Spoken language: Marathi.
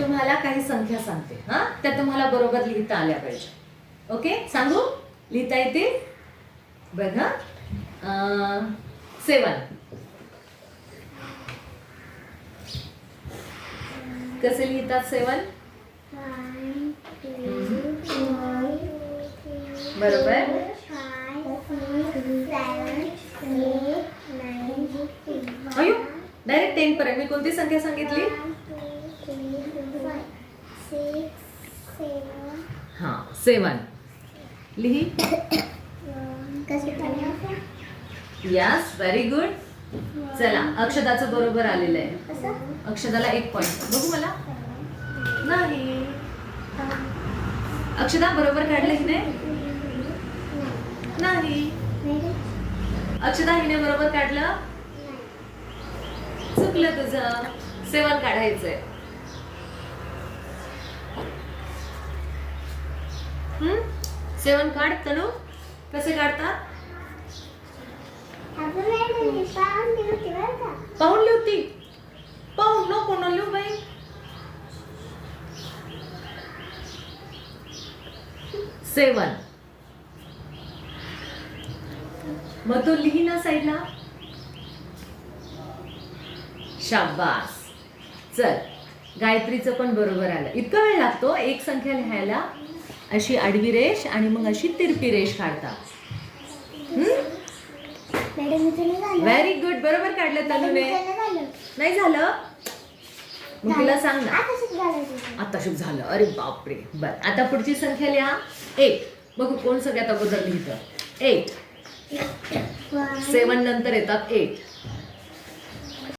तुम्हाला काही संख्या सांगते, हा त्या तुम्हाला बरोबर लिहिता आल्या पाहिजे. ओके, सांगू? लिहिता येते बघा. 7 कसे लिहितात 7? बरोबर. अयो, डायरेक्ट 10 पर्यंत. मी कोणती संख्या सांगितली? हा 7 लिही. Yes, very good. चला, अक्षदाचं बरोबर आलेलं आहे. अक्षदाला 1 पॉइंट. बघू मला. नाही, अक्षदा बरोबर काढलं हिने? नाही. अक्षदा हिने बरोबर काढलं? चुकलं तुझं. 7 काढायचंय. 7 काढ तनु. कसे काढतात? पाहून लिहती. पाहून नको न लिहू बाई. 7 मग तो लिही ना साईडला. शाबास. चल, गायत्रीचं पण बरोबर आलं. इतका वेळ लागतो एक संख्या लिहायला. अशी आडवी रेष आणि मग अशी तिरपी रेष काढतात. Very good. बरोबर काढलं तनुने. नाही झालं? मग तिला सांग ना. आता शुभ झालं. अरे बापरे. बर, आता पुढची संख्या लिहा. 8. बघू कोण सगळ्यात अगोदर लिहितं. 8. 7 नंतर येतात 8.